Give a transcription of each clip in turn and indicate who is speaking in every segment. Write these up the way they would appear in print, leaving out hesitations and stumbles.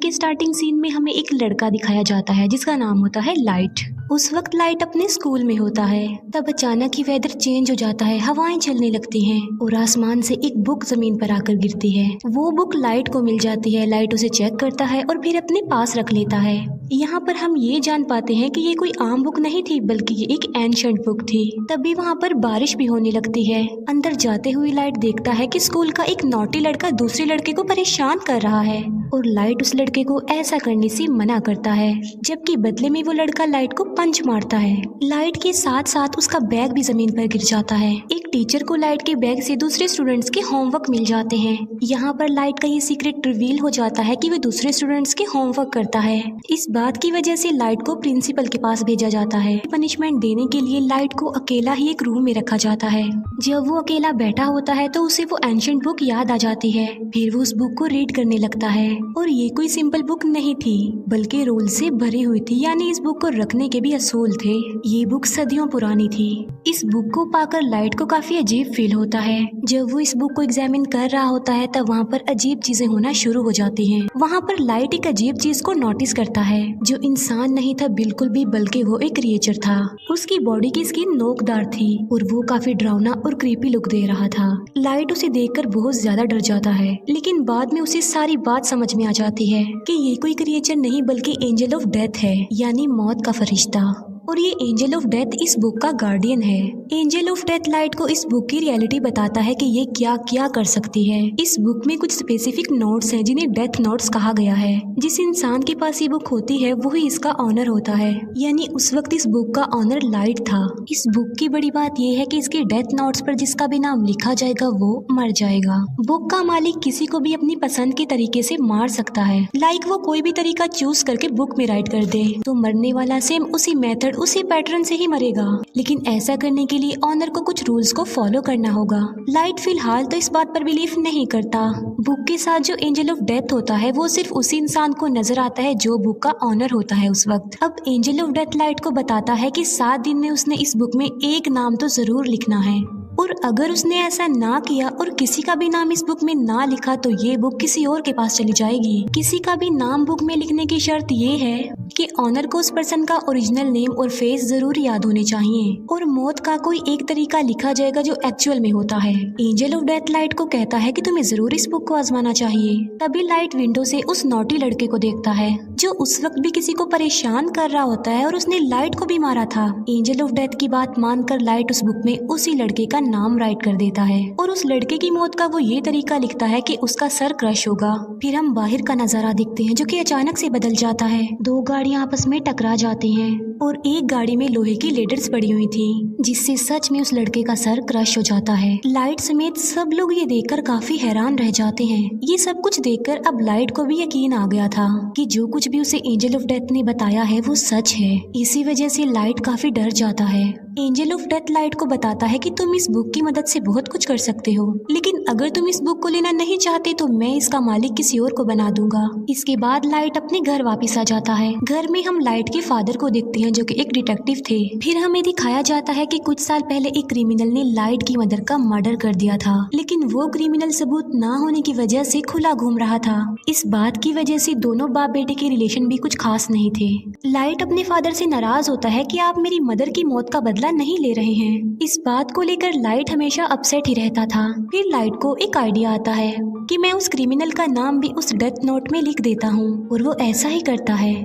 Speaker 1: के starting scene में हमें एक लड़का दिखाया जाता है जिसका नाम होता है लाइट। उस वक्त लाइट अपने स्कूल में होता है। तब अचानक ही वेदर चेंज हो जाता है, हवाएं चलने लगती हैं और आसमान से एक बुक जमीन पर आकर गिरती है। वो बुक लाइट को मिल जाती है। लाइट उसे चेक करता है और फिर अपने पास रख लेता है। यहाँ पर हम ये जान पाते हैं कि ये कोई आम बुक नहीं थी, बल्कि ये एक एंशिएंट बुक थी। तभी वहाँ पर बारिश भी होने लगती है। अंदर जाते हुए लाइट देखता है कि स्कूल का एक नॉटी लड़का दूसरे लड़के को परेशान कर रहा है और लाइट उस लड़के को ऐसा करने से मना करता है, जबकि बदले में वो लड़का लाइट को पंच मारता है। लाइट के साथ साथ उसका बैग भी जमीन पर गिर जाता है। एक टीचर को लाइट के बैग से दूसरे स्टूडेंट्स के होमवर्क मिल जाते हैं। यहाँ पर लाइट का ये सीक्रेट रिवील हो जाता है कि वो दूसरे स्टूडेंट्स के होमवर्क करता है। इस बात की वजह से लाइट को प्रिंसिपल के पास भेजा जाता है। पनिशमेंट देने के लिए लाइट को अकेला ही एक रूम में रखा जाता है। जब वो अकेला बैठा होता है तो उसे वो एंशिएंट बुक याद आ जाती है। फिर वो उस बुक को रीड करने लगता है और ये कोई सिंपल बुक नहीं थी, बल्कि रूल से भरी हुई थी। यानी इस बुक को रखने के भी असूल थे। ये बुक सदियों पुरानी थी। इस बुक को पाकर लाइट को काफी अजीब फील होता है। जब वो इस बुक को एग्जामिन कर रहा होता है तब वहाँ पर अजीब चीजें होना शुरू हो जाती हैं। वहाँ पर लाइट एक अजीब चीज को नोटिस करता है जो इंसान नहीं था बिल्कुल भी, बल्कि वो एक क्रिएचर था। उसकी बॉडी की स्किन नोकदार थी और वो काफी डरावना और क्रीपी लुक दे रहा था। लाइट उसे देखकर बहुत ज्यादा डर जाता है, लेकिन बाद में उसे सारी बात समझ में आ जाती है कि ये कोई क्रिएचर नहीं बल्कि एंजल ऑफ डेथ है, यानी मौत का फरिश्ता। और ये एंजल ऑफ डेथ इस बुक का गार्डियन है। एंजल ऑफ डेथ लाइट को इस बुक की रियलिटी बताता है कि ये क्या क्या कर सकती है। इस बुक में कुछ स्पेसिफिक नोट्स हैं जिन्हें डेथ नोट्स कहा गया है। जिस इंसान के पास ये बुक होती है वही इसका ऑनर होता है, यानी उस वक्त इस बुक का ऑनर लाइट था। इस बुक की बड़ी बात यह है कि इसके डेथ नोट्स पर जिसका भी नाम लिखा जाएगा वो मर जाएगा। बुक का मालिक किसी को भी अपनी पसंद के तरीके से मार सकता है। लाइक वो कोई भी तरीका चूज करके बुक में राइट कर दे तो मरने वाला सेम उसी मेथड उसी पैटर्न से ही मरेगा। लेकिन ऐसा करने के लिए ऑनर को कुछ रूल्स को फॉलो करना होगा। लाइट फिलहाल तो इस बात पर बिलीव नहीं करता। बुक के साथ जो एंजल ऑफ डेथ होता है वो सिर्फ उसी इंसान को नजर आता है जो बुक का ऑनर होता है उस वक्त। अब एंजल ऑफ डेथ लाइट को बताता है कि 7 दिन में उसने इस बुक में एक नाम तो जरूर लिखना है, और अगर उसने ऐसा ना किया और किसी का भी नाम इस बुक में ना लिखा तो ये बुक किसी और के पास चली जाएगी। किसी का भी नाम बुक में लिखने की शर्त ये है कि ऑनर को उस पर्सन का ओरिजिनल नेम और फेस जरूर याद होने चाहिए, और मौत का कोई एक तरीका लिखा जाएगा जो एक्चुअल में होता है। एंजल ऑफ डेथ लाइट को कहता है कि तुम्हें जरूर इस बुक को आजमाना चाहिए। तभी लाइट विंडो से उस नॉटी लड़के को देखता है जो उस वक्त भी किसी को परेशान कर रहा होता है और उसने लाइट को भी मारा था। एंजल ऑफ डेथ की बात मानकर लाइट उस बुक में उसी लड़के का नाम राइट कर देता है और उस लड़के की मौत का वो ये तरीका लिखता है कि उसका सर क्रश होगा। फिर हम बाहर का नजारा देखते हैं जो कि अचानक से बदल जाता है। 2 गाड़ियां आपस में टकरा जाती हैं और एक गाड़ी में लोहे की लेडर्स पड़ी हुई थी, जिससे सच में उस लड़के का सर क्रश हो जाता है। लाइट समेत सब लोग ये देखकर काफी हैरान रह जाते हैं। ये सब कुछ देखकर अब लाइट को भी यकीन आ गया था कि जो कुछ भी उसे एंजल ऑफ डेथ ने बताया है वो सच है। इसी वजह से लाइट काफी डर जाता है। एंजल ऑफ डेथ लाइट को बताता है कि तुम इस बुक की मदद से बहुत कुछ कर सकते हो, लेकिन अगर तुम इस बुक को लेना नहीं चाहते तो मैं इसका मालिक किसी और को बना दूंगा। इसके बाद लाइट अपने घर वापस आ जाता है। घर में हम लाइट के फादर को देखते हैं जो कि एक डिटेक्टिव थे। फिर हमें दिखाया जाता है कि कुछ साल पहले एक क्रिमिनल ने लाइट की मदर का मर्डर कर दिया था, लेकिन वो क्रिमिनल सबूत ना होने की वजह से खुला घूम रहा था। इस बात की वजह से दोनों बाप बेटे के रिलेशन भी कुछ खास नहीं थे। लाइट अपने फादर से नाराज होता है कि आप मेरी मदर की मौत का बदला नहीं ले रहे हैं। इस बात को लेकर लाइट हमेशा अपसेट ही रहता था। फिर लाइट को एक आइडिया आता है कि मैं उस क्रिमिनल का नाम भी उस डेथ नोट में लिख देता हूँ, और वो ऐसा ही करता है।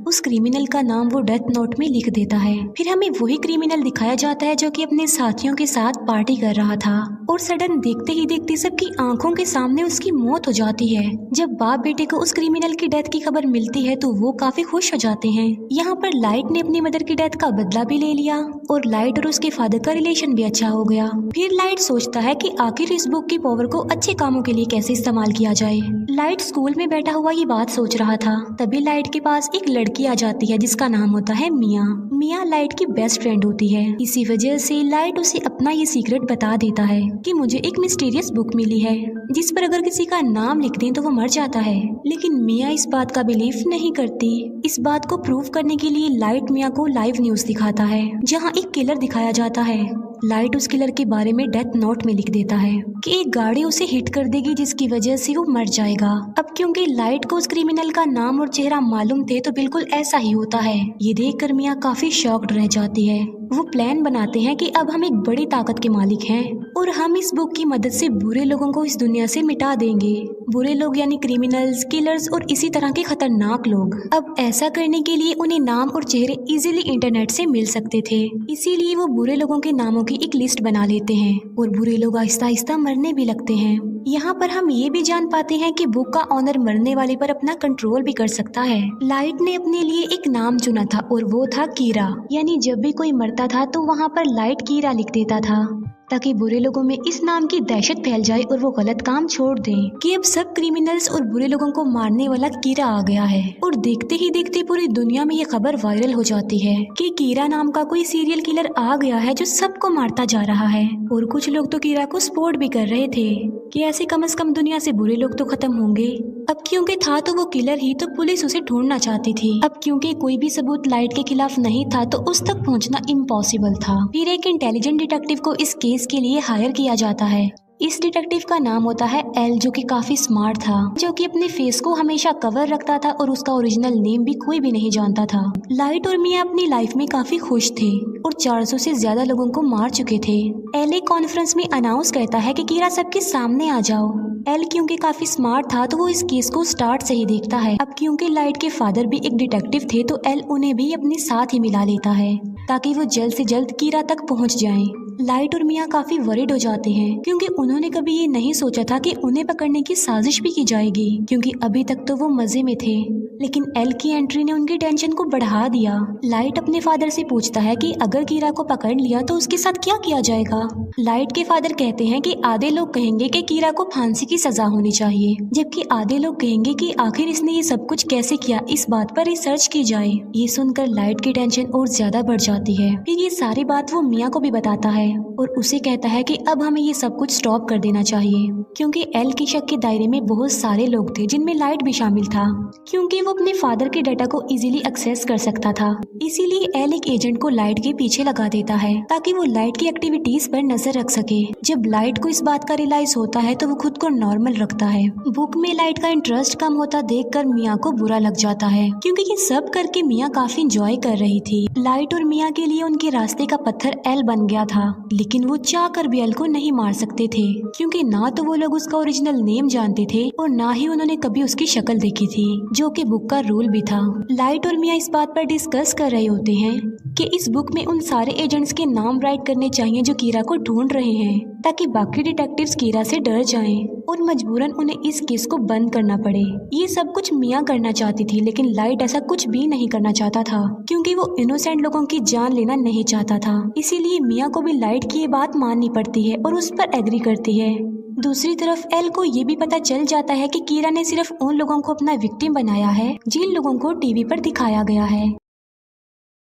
Speaker 1: उस क्रिमिनल का नाम वो डेथ नोट में लिख देता है। फिर हमें वही क्रिमिनल दिखाया जाता है जो कि अपने साथियों के साथ पार्टी कर रहा था, और सडन देखते ही देखते सबकी आंखों के सामने उसकी मौत हो जाती है। जब बाप बेटे को उस क्रिमिनल की डेथ की खबर मिलती है तो वो काफी खुश हो जाते हैं। यहाँ पर लाइट ने अपनी मदर की डेथ का बदला भी ले लिया और लाइट और उसके फादर का रिलेशन भी अच्छा हो गया। फिर लाइट सोचता है कि आखिर इस बुक की पावर को अच्छे कामों के लिए कैसे इस्तेमाल किया जाए। लाइट स्कूल में बैठा हुआ ये बात सोच रहा था। तभी लाइट के पास एक लड़की आ जाती है जिसका नाम होता है मिया। मिया लाइट की बेस्ट फ्रेंड होती है। इसी वजह से लाइट उसे अपना ये सीक्रेट बता देता है कि मुझे एक मिस्टीरियस बुक मिली है जिस पर अगर किसी का नाम लिख दें तो वो मर जाता है। लेकिन मिया इस बात का बिलीव नहीं करती। इस बात को प्रूव करने के लिए लाइट मिया को लाइव न्यूज दिखाता है जहाँ एक किलर दिखाया जाता है लाइट उस किलर के बारे में डेथ नोट में लिख देता है कि एक गाड़ी उसे हिट कर देगी जिसकी वजह से वो मर जाएगा। अब क्योंकि लाइट को उस क्रिमिनल का नाम और चेहरा मालूम थे तो बिल्कुल ऐसा ही होता है। ये देखकर मिया काफी शॉक्ड रह जाती है। वो प्लान बनाते हैं कि अब हम एक बड़ी ताकत के मालिक हैं और हम इस बुक की मदद से बुरे लोगों को इस दुनिया से मिटा देंगे। बुरे लोग यानी क्रिमिनल्स, किलर्स और इसी तरह के खतरनाक लोग। अब ऐसा करने के लिए उन्हें नाम और चेहरे इजीली इंटरनेट से मिल सकते थे, इसीलिए वो बुरे लोगों के नामों की एक लिस्ट बना लेते हैं और बुरे लोग आहिस्ता आहिस्ता मरने भी लगते हैं। यहाँ पर हम ये भी जान पाते हैं कि बुक का ऑनर मरने वाले पर अपना कंट्रोल भी कर सकता है। लाइट ने अपने लिए एक नाम चुना था और वो था कीरा, यानी जब भी कोई मरता था तो वहाँ पर लाइट कीरा लिख देता था ताकि बुरे लोगों में इस नाम की दहशत फैल जाए और वो गलत काम छोड़ दें कि अब सब क्रिमिनल्स और बुरे लोगों को मारने वाला कीरा आ गया है। और देखते ही देखते पूरी दुनिया में ये खबर वायरल हो जाती है कि कीरा नाम का कोई सीरियल किलर आ गया है जो सबको मारता जा रहा है। और कुछ लोग तो कीरा को सपोर्ट भी कर रहे थे कि ऐसे कम से कम दुनिया से बुरे लोग तो खत्म होंगे। अब क्योंकि था तो वो किलर ही, तो पुलिस उसे ढूंढना चाहती थी। अब क्योंकि कोई भी सबूत लाइट के खिलाफ नहीं था तो उस तक पहुंचना इम्पॉसिबल था। फिर एक इंटेलिजेंट डिटेक्टिव को इस केस के लिए हायर किया जाता है। इस डिटेक्टिव का नाम होता है एल, जो कि काफी स्मार्ट था, जो कि अपने फेस को हमेशा कवर रखता था और उसका ओरिजिनल नेम भी कोई भी नहीं जानता था। लाइट और मिया अपनी लाइफ में काफी खुश थे और 400 से ज्यादा लोगों को मार चुके थे। एल एक कॉन्फ्रेंस में अनाउंस करता है कि कीरा सबके सामने आ जाओ। एल क्योंकि काफी स्मार्ट था तो वो इस केस को स्टार्ट से ही देखता है। अब क्योंकि लाइट के फादर भी एक डिटेक्टिव थे तो एल उन्हें भी अपने साथ ही मिला लेता है ताकि वो जल्द से जल्द कीरा तक पहुंच जाएं। लाइट और मिया काफी वरिड हो जाते हैं क्योंकि उन्होंने कभी ये नहीं सोचा था कि उन्हें पकड़ने की साजिश भी की जाएगी, क्योंकि अभी तक तो वो मजे में थे। लेकिन एल की एंट्री ने उनकी टेंशन को बढ़ा दिया। लाइट अपने फादर से पूछता है कि अगर कीरा को पकड़ लिया तो उसके साथ क्या किया जाएगा। लाइट के फादर कहते हैं कि आधे लोग कहेंगे कि कीरा को फांसी की सजा होनी चाहिए, जबकि आधे लोग कहेंगे कि आखिर इसने ये सब कुछ कैसे किया, इस बात पर रिसर्च की जाए। ये सुनकर लाइट की टेंशन और ज्यादा बढ़ जाती है। फिर ये सारी बात वो मिया को भी बताता है और उसे कहता है कि अब हमें ये सब कुछ स्टॉप कर देना चाहिए, क्योंकि एल के शक के दायरे में बहुत सारे लोग थे जिनमें लाइट भी शामिल था, क्योंकि वो अपने फादर के डाटा को इजीली एक्सेस कर सकता था। इसीलिए एल एक एजेंट को लाइट के पीछे लगा देता है ताकि वो लाइट की एक्टिविटीज पर नजर रख सके। जब लाइट को इस बात का रियलाइज होता है तो वो खुद को नॉर्मल रखता है। बुक में लाइट का इंटरेस्ट कम होता देखकर मिया को बुरा लग जाता है, क्योंकि ये सब करके मिया काफी इंजॉय कर रही थी। लाइट और मिया के लिए उनके रास्ते का पत्थर एल बन गया था, लेकिन वो चाह कर भी एल को नहीं मार सकते थे, क्योंकि ना तो वो लोग उसका ओरिजिनल नेम जानते थे और ना ही उन्होंने कभी उसकी शक्ल देखी थी, जो कि बुक का रूल भी था। लाइट और मिया इस बात पर डिस्कस कर रहे होते हैं कि इस बुक में उन सारे एजेंट्स के नाम राइट करने चाहिए जो कीरा को ढूंढ रहे हैं, ताकि बाकी डिटेक्टिव्स कीरा से डर जाएं और मजबूरन उन्हें इस केस को बंद करना पड़े। ये सब कुछ मिया करना चाहती थी, लेकिन लाइट ऐसा कुछ भी नहीं करना चाहता था, क्योंकि वो इनोसेंट लोगों की जान लेना नहीं चाहता था। इसीलिए मिया को भी लाइट की ये बात माननी पड़ती है और उस पर एग्री करती है। दूसरी तरफ एल को ये भी पता चल जाता है कि कीरा ने सिर्फ उन लोगों को अपना विक्टिम बनाया है जिन लोगों को टीवी पर दिखाया गया है,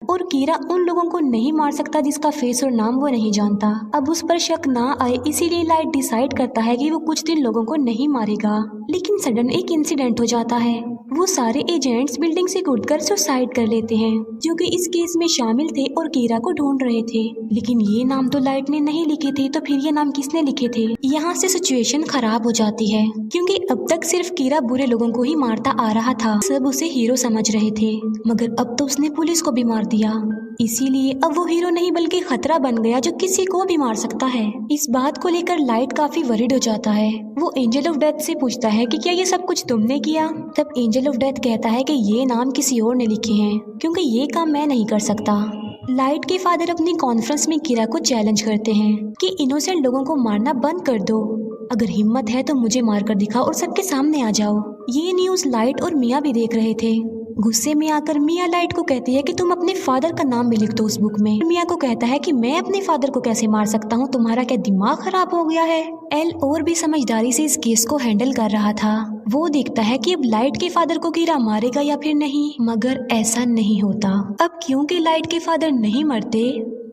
Speaker 1: और कीरा उन लोगों को नहीं मार सकता जिसका फेस और नाम वो नहीं जानता। अब उस पर शक ना आए इसीलिए लाइट डिसाइड करता है कि वो कुछ दिन लोगों को नहीं मारेगा। लेकिन सडन एक इंसिडेंट हो जाता है। वो सारे एजेंट्स बिल्डिंग से कूदकर सुसाइड कर लेते हैं, जो कि इस केस में शामिल थे और कीरा को ढूंढ रहे थे। लेकिन ये नाम तो लाइट ने नहीं लिखे थे, तो फिर ये नाम किसने लिखे थे? यहाँ से सिचुएशन खराब हो जाती है, क्योंकि अब तक सिर्फ कीरा बुरे लोगों को ही मारता आ रहा था। सब उसे हीरो समझ रहे थे, मगर अब तो उसने पुलिस को भी मार दिया। इसीलिए अब वो हीरो नहीं बल्कि खतरा बन गया जो किसी को भी मार सकता है। इस बात को लेकर लाइट काफी वरिड हो जाता है। वो एंजल ऑफ डेथ से पूछता है कि क्या ये सब कुछ तुमने किया? तब एंजल ऑफ डेथ कहता है कि ये नाम किसी और ने लिखे हैं, क्योंकि ये काम मैं नहीं कर सकता। लाइट के फादर अपनी कॉन्फ्रेंस में कीरा को चैलेंज करते हैं कि इनोसेंट लोगों को मारना बंद कर दो। अगर हिम्मत है तो मुझे मारकर दिखाओ और सबके सामने आ जाओ। ये न्यूज लाइट और मिया भी देख रहे थे। गुस्से में आकर मिया लाइट को कहती है कि तुम अपने फादर का नाम भी लिख दो उस बुक में। मिया को कहता है कि मैं अपने फादर को कैसे मार सकता हूँ, तुम्हारा क्या दिमाग खराब हो गया है? एल और भी समझदारी से इस केस को हैंडल कर रहा था। वो देखता है कि अब लाइट के फादर को कीरा मारेगा या फिर नहीं, मगर ऐसा नहीं होता। अब क्योंकि लाइट के फादर नहीं मरते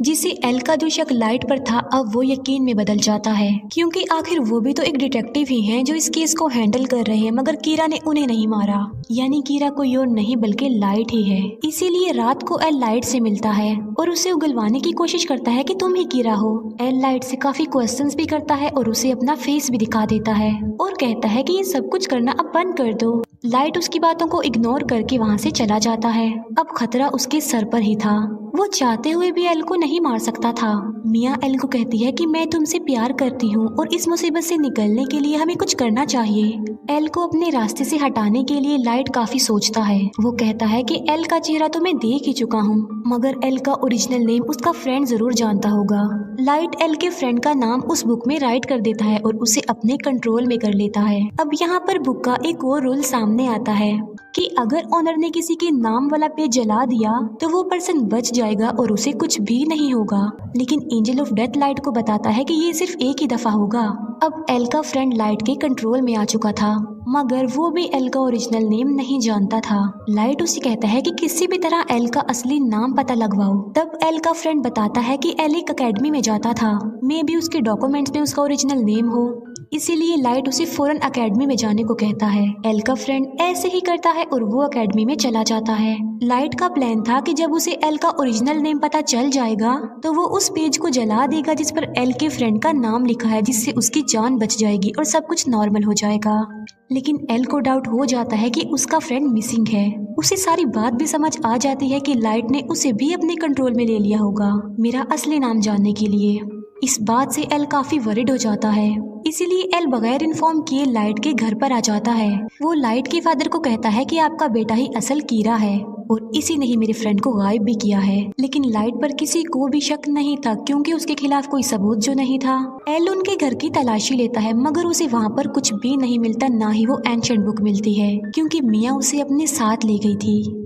Speaker 1: जिससे एल का जो शक लाइट पर था अब वो यकीन में बदल जाता है, क्योंकि आखिर वो भी तो एक डिटेक्टिव ही हैं जो इस केस को हैंडल कर रहे हैं, मगर कीरा ने उन्हें नहीं मारा। यानी कीरा कोई और नहीं बल्कि लाइट ही है। इसीलिए रात को एल लाइट से मिलता है और उसे उगलवाने की कोशिश करता है कि तुम ही कीरा हो। एल लाइट से काफी क्वेश्चंस भी करता है और उसे अपना फेस भी दिखा देता है और कहता है कि ये सब कुछ करना अब बंद कर दो। लाइट उसकी बातों को इग्नोर करके वहाँ से चला जाता है। अब खतरा उसके सर पर ही था। वो चाहते हुए भी एल को नहीं मार सकता था। मिया एल को कहती है कि मैं तुमसे प्यार करती हूँ और इस मुसीबत से निकलने के लिए हमें कुछ करना चाहिए। एल को अपने रास्ते से हटाने के लिए लाइट काफी सोचता है। वो कहता है कि एल का चेहरा तो मैं देख ही चुका हूँ, मगर एल का ओरिजिनल नेम उसका फ्रेंड जरूर जानता होगा। लाइट एल के फ्रेंड का नाम उस बुक में राइट कर देता है और उसे अपने कंट्रोल में कर लेता है। अब यहाँ पर बुक का एक और रूल सामने आता है कि अगर ऑनर ने किसी के नाम वाला पेज जला दिया तो वो पर्सन बच जाएगा और उसे कुछ भी नहीं होगा। लेकिन एंजल ऑफ डेथ लाइट को बताता है कि ये सिर्फ एक ही दफा होगा। अब एल का फ्रेंड लाइट के कंट्रोल में आ चुका था, मगर वो भी एल का ओरिजिनल नेम नहीं जानता था। लाइट उसे कहता है कि किसी भी तरह एल का असली नाम पता लगवाओ। तब एल का फ्रेंड बताता है कि एल एक अकेडमी में जाता था, मे भी उसके डॉक्यूमेंट्स में उसका ओरिजिनल नेम हो, इसीलिए लाइट उसे फौरन अकेडमी में जाने को कहता है। एल का फ्रेंड ऐसे ही करता है और वो अकेडमी में चला जाता है। लाइट का प्लान था कि जब उसे एल का ओरिजिनल नेम पता चल जाएगा तो वो उस पेज को जला देगा जिस पर एल के फ्रेंड का नाम लिखा है, जिससे उसकी जान बच जाएगी और सब कुछ नॉर्मल हो जाएगा। लेकिन एल को डाउट हो जाता है कि उसका फ्रेंड मिसिंग है। उसे सारी बात भी समझ आ जाती है कि लाइट ने उसे भी अपने कंट्रोल में ले लिया होगा मेरा असली नाम जानने के लिए। इस बात से एल काफी वरिड हो जाता है, इसीलिए एल बगैर इन्फॉर्म किए लाइट के घर पर आ जाता है। वो लाइट के फादर को कहता है कि आपका बेटा ही असल कीरा है और इसी ने ही मेरे फ्रेंड को गायब भी किया है। लेकिन लाइट पर किसी को भी शक नहीं था क्योंकि उसके खिलाफ कोई सबूत जो नहीं था। एल उनके घर की तलाशी लेता है, मगर उसे वहाँ पर कुछ भी नहीं मिलता, ना ही वो एंशिएंट बुक मिलती है क्योंकि मिया उसे अपने साथ ले गई थी।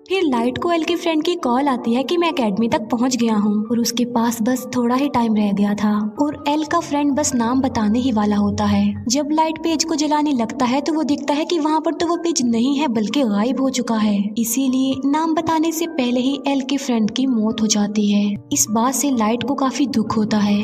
Speaker 1: फिर लाइट को एल के फ्रेंड की कॉल आती है कि मैं एकेडमी तक पहुंच गया हूं और उसके पास बस थोड़ा ही टाइम रह गया था और एल का फ्रेंड बस नाम बताने ही वाला होता है। जब लाइट पेज को जलाने लगता है तो वो दिखता है कि वहां पर तो वो पेज नहीं है बल्कि गायब हो चुका है। इसीलिए नाम बताने से पहले ही एल के फ्रेंड की मौत हो जाती है। इस बात से लाइट को काफी दुख होता है।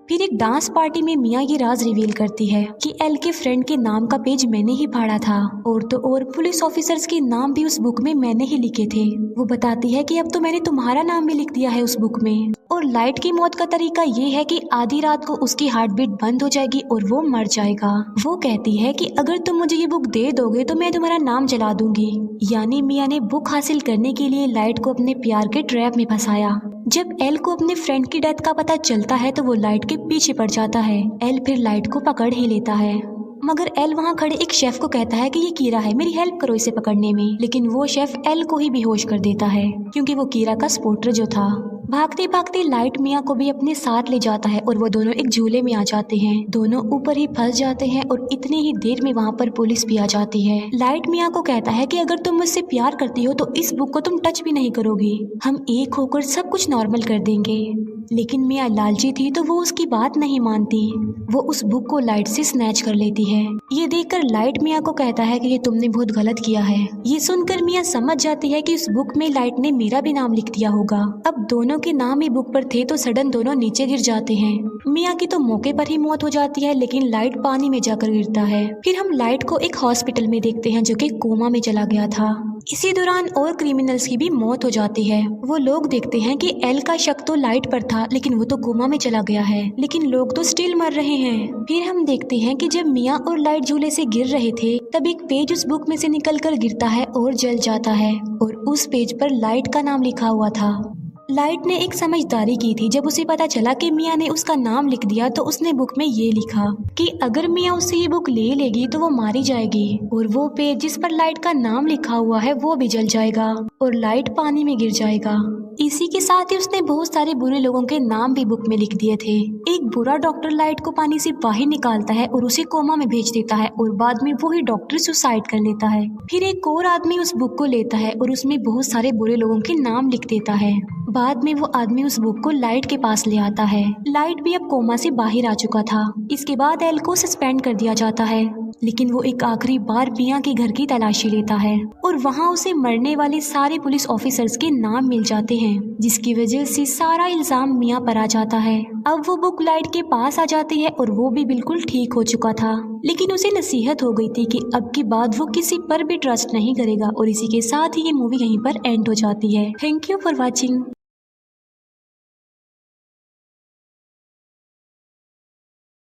Speaker 1: फिर एक डांस पार्टी में मिया ये राज रिवील करती है कि एल के फ्रेंड के नाम का पेज मैंने ही फाड़ा था और तो और पुलिस ऑफिसर्स के नाम भी उस बुक में मैंने ही लिखे थे। वो बताती है कि अब तो मैंने तुम्हारा नाम भी लिख दिया है उस बुक में। और लाइट की मौत का तरीका ये है कि आधी रात को उसकी हार्ट बीट बंद हो जाएगी और वो मर जाएगा। वो कहती है कि अगर तुम मुझे ये बुक दे दोगे तो मैं तुम्हारा नाम जला दूंगी। यानी मिया ने बुक हासिल करने के लिए लाइट को अपने प्यार के ट्रैप में फंसाया। जब एल को अपने फ्रेंड की डेथ का पता चलता है तो वो लाइट के पीछे पड़ जाता है। एल फिर लाइट को पकड़ ही लेता है, मगर एल वहाँ खड़े एक शेफ को कहता है कि ये कीरा है, मेरी हेल्प करो इसे पकड़ने में। लेकिन वो शेफ एल को ही बेहोश कर देता है क्योंकि वो कीरा का सपोर्टर जो था। भागते भागते लाइट मिया को भी अपने साथ ले जाता है और वो दोनों एक झूले में आ जाते हैं। दोनों ऊपर ही फंस जाते हैं और इतनी ही देर में वहाँ पर पुलिस भी आ जाती है। लाइट मिया को कहता है कि अगर तुम मुझसे प्यार करती हो तो इस बुक को तुम टच भी नहीं करोगी, हम एक होकर सब कुछ नॉर्मल कर देंगे। लेकिन मिया लालची थी तो वो उसकी बात नहीं मानती। वो उस बुक को लाइट से स्नैच कर लेती है। ये देखकर लाइट मिया को कहता है कि ये तुमने बहुत गलत किया है। ये सुनकर मिया समझ जाती है कि उस बुक में लाइट ने मेरा भी नाम लिख दिया होगा। अब दोनों के नाम ही बुक पर थे तो सडन दोनों नीचे गिर जाते हैं। मिया की तो मौके पर ही मौत हो जाती है, लेकिन लाइट पानी में जाकर गिरता है। फिर हम लाइट को एक हॉस्पिटल में देखते हैं जो कि कोमा में चला गया था। इसी दौरान और क्रिमिनल्स की भी मौत हो जाती है। वो लोग देखते हैं कि एल का शक तो लाइट पर था लेकिन वो तो कोमा में चला गया है, लेकिन लोग तो स्टिल मर रहे हैं। फिर हम देखते हैं कि जब मिया और लाइट झूले से गिर रहे थे तब एक पेज उस बुक में से निकलकर गिरता है और जल जाता है और उस पेज पर लाइट का नाम लिखा हुआ था। लाइट ने एक समझदारी की थी। जब उसे पता चला कि मिया ने उसका नाम लिख दिया तो उसने बुक में ये लिखा कि अगर मिया उससे ये बुक ले लेगी तो वो मारी जाएगी और वो पेज जिस पर लाइट का नाम लिखा हुआ है वो भी जल जाएगा और लाइट पानी में गिर जाएगा। इसी के साथ ही उसने बहुत सारे बुरे लोगों के नाम भी बुक में लिख दिए थे। एक बुरा डॉक्टर लाइट को पानी से बाहर निकालता है और उसे कोमा में भेज देता है और बाद में वही डॉक्टर सुसाइड कर लेता है। फिर एक और आदमी उस बुक को लेता है और उसमें बहुत सारे बुरे लोगों के नाम लिख देता है। बाद में वो आदमी उस बुक को लाइट के पास ले आता है। लाइट भी अब कोमा से बाहर आ चुका था। इसके बाद एल को सस्पेंड कर दिया जाता है, लेकिन वो एक आखिरी बार मिया के घर की तलाशी लेता है और वहाँ उसे मरने वाले सारे पुलिस ऑफिसर्स के नाम मिल जाते हैं। हैं, जिसकी वजह से सारा इल्जाम मिया पर आ जाता है। अब वो बुक लाइट के पास आ जाती है और वो भी बिल्कुल ठीक हो चुका था, लेकिन उसे नसीहत हो गई थी कि अब की बाद वो किसी पर भी ट्रस्ट नहीं करेगा। और इसी के साथ ही ये मूवी यहीं पर एंड हो जाती है। Thank you for watching.